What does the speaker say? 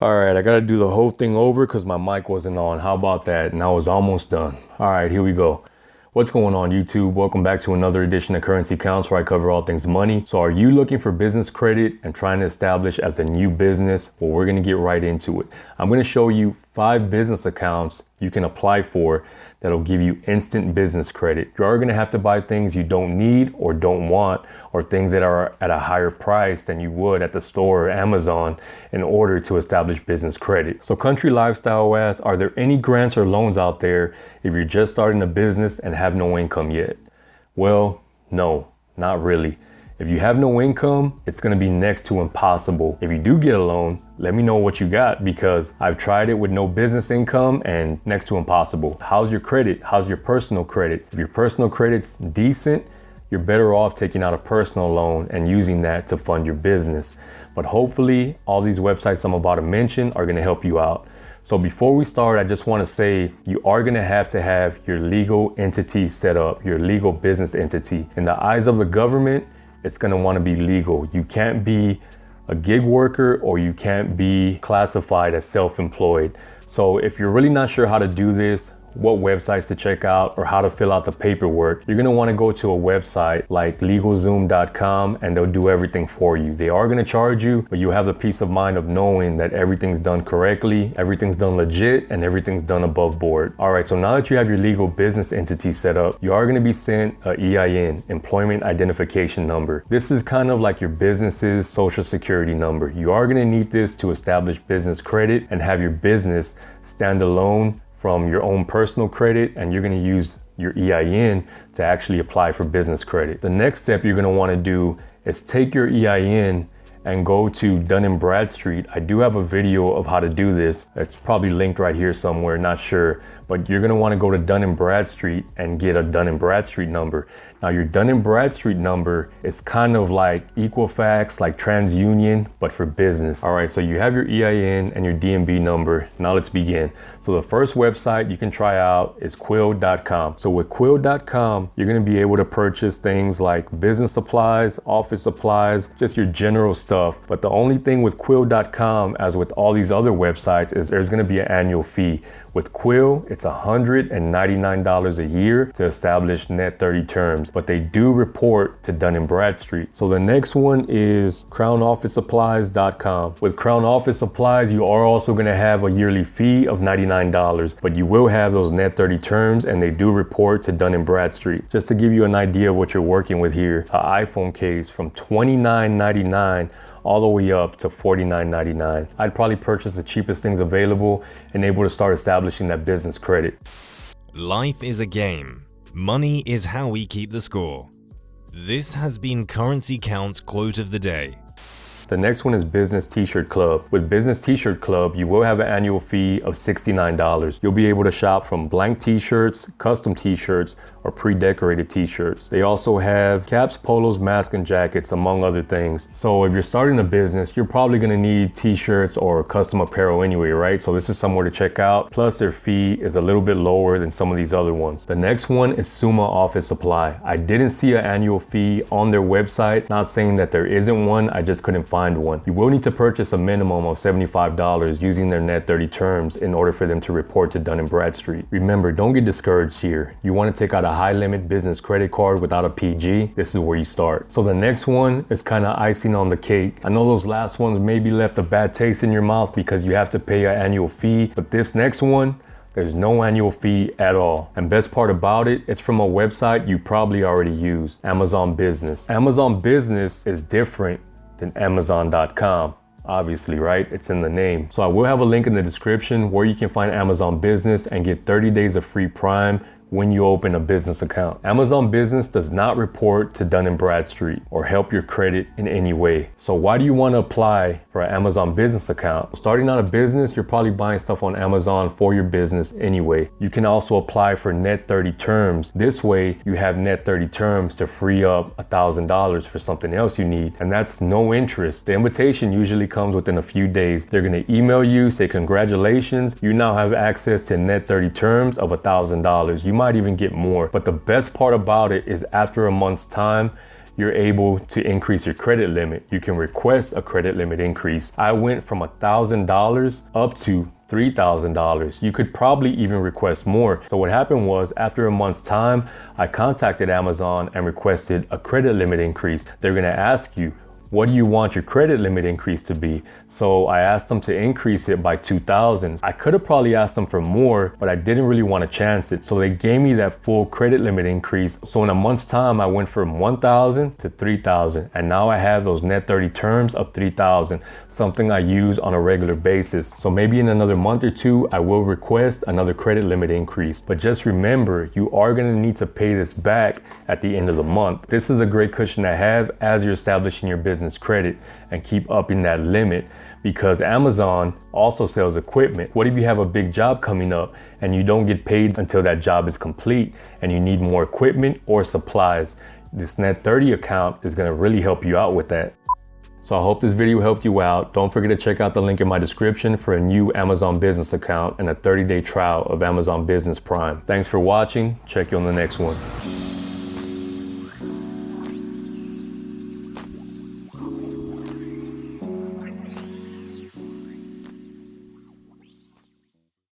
All right, I gotta do the whole thing over because my mic wasn't on. How about that? And I was almost done. All right, here we go. What's going on, YouTube? Welcome back to another edition of Currency Counts, where I cover all things money. So are you looking for business credit and trying to establish as a new business? Well, we're gonna get right into it. I'm gonna show you 5 business accounts you can apply for that'll give you instant business credit. You are gonna have to buy things you don't need or don't want, or things that are at a higher price than you would at the store or Amazon in order to establish business credit. So Country Lifestyle asks, are there any grants or loans out there if you're just starting a business and have no income yet? Well, no, not really. If you have no income, it's gonna be next to impossible. If you do get a loan, let me know what you got, because I've tried it with no business income and next to impossible. How's your credit? How's your personal credit? If your personal credit's decent, you're better off taking out a personal loan and using that to fund your business. But hopefully all these websites I'm about to mention are gonna help you out. So before we start, I just wanna say you are gonna have to have your legal entity set up, your legal business entity. In the eyes of the government, it's gonna wanna be legal. You can't be a gig worker, or you can't be classified as self-employed. So if you're really not sure how to do this, what websites to check out, or how to fill out the paperwork, you're gonna wanna go to a website like LegalZoom.com, and they'll do everything for you. They are gonna charge you, but you have the peace of mind of knowing that everything's done correctly, everything's done legit, and everything's done above board. All right, so now that you have your legal business entity set up, you are gonna be sent a EIN, Employment Identification Number. This is kind of like your business's social security number. You are gonna need this to establish business credit and have your business stand alone from your own personal credit, and you're gonna use your EIN to actually apply for business credit. The next step you're gonna wanna do is take your EIN and go to Dun & Bradstreet. I do have a video of how to do this. It's probably linked right here somewhere, not sure. But you're gonna wanna go to Dun & Bradstreet and get a Dun & Bradstreet number. Now your Dun & Bradstreet number is kind of like Equifax, like TransUnion, but for business. All right, so you have your EIN and your DMB number. Now let's begin. So the first website you can try out is Quill.com. So with Quill.com, you're gonna be able to purchase things like business supplies, office supplies, just your general stuff. But the only thing with Quill.com, as with all these other websites, is there's gonna be an annual fee. With Quill, it's $199 a year to establish net 30 terms, but they do report to Dun & Bradstreet. So the next one is CrownOfficeSupplies.com. With Crown Office Supplies, you are also gonna have a yearly fee of $99, but you will have those net 30 terms, and they do report to Dun & Bradstreet. Just to give you an idea of what you're working with here, an iPhone case from $29.99 all the way up to $49.99. I'd probably purchase the cheapest things available and able to start establishing that business credit. Life is a game. Money is how we keep the score. This has been Currency Counts Quote of the Day. The next one is Business T-Shirt Club. With Business T-Shirt Club, you will have an annual fee of $69. You'll be able to shop from blank t-shirts, custom t-shirts, or pre-decorated t-shirts. They also have caps, polos, masks, and jackets, among other things. So if you're starting a business, you're probably gonna need t-shirts or custom apparel anyway, right? So this is somewhere to check out. Plus their fee is a little bit lower than some of these other ones. The next one is Summa Office Supply. I didn't see an annual fee on their website. Not saying that there isn't one, I just couldn't find one. You will need to purchase a minimum of $75 using their net 30 terms in order for them to report to Dun & Bradstreet. Remember, don't get discouraged here. You want to take out a high limit business credit card without a PG, this is where you start. So the next one is kind of icing on the cake. I know those last ones maybe left a bad taste in your mouth because you have to pay an annual fee, but this next one, there's no annual fee at all. And best part about it, it's from a website you probably already use, Amazon Business. Amazon Business is different than Amazon.com. Obviously, right? It's in the name. So I will have a link in the description where you can find Amazon Business and get 30 days of free Prime when you open a business account. Amazon Business does not report to Dun & Bradstreet or help your credit in any way. So why do you want to apply for an Amazon Business account? Starting out a business, you're probably buying stuff on Amazon for your business anyway. You can also apply for net 30 terms. This way you have net 30 terms to free up $1,000 for something else you need, and that's no interest. The invitation usually comes within a few days. They're going to email you, say congratulations, you now have access to net 30 terms of $1,000. You might even get more. But the best part about it is after a month's time, you're able to increase your credit limit. You can request a credit limit increase. I went from $1,000 up to $3,000. You could probably even request more. So what happened was, after a month's time, I contacted Amazon and requested a credit limit increase. They're gonna ask you, what do you want your credit limit increase to be? So I asked them to increase it by 2,000. I could have probably asked them for more, but I didn't really want to chance it. So they gave me that full credit limit increase. So in a month's time, I went from 1,000 to 3,000. And now I have those net 30 terms of 3,000, something I use on a regular basis. So maybe in another month or two, I will request another credit limit increase. But just remember, you are going to need to pay this back at the end of the month. This is a great cushion to have as you're establishing your business credit, and keep upping that limit, because Amazon also sells equipment. What if you have a big job coming up and you don't get paid until that job is complete and you need more equipment or supplies? This Net 30 account is going to really help you out with that. So I hope this video helped you out. Don't forget to check out the link in my description for a new Amazon business account and a 30-day trial of Amazon Business Prime. Thanks for watching. Check you on the next one.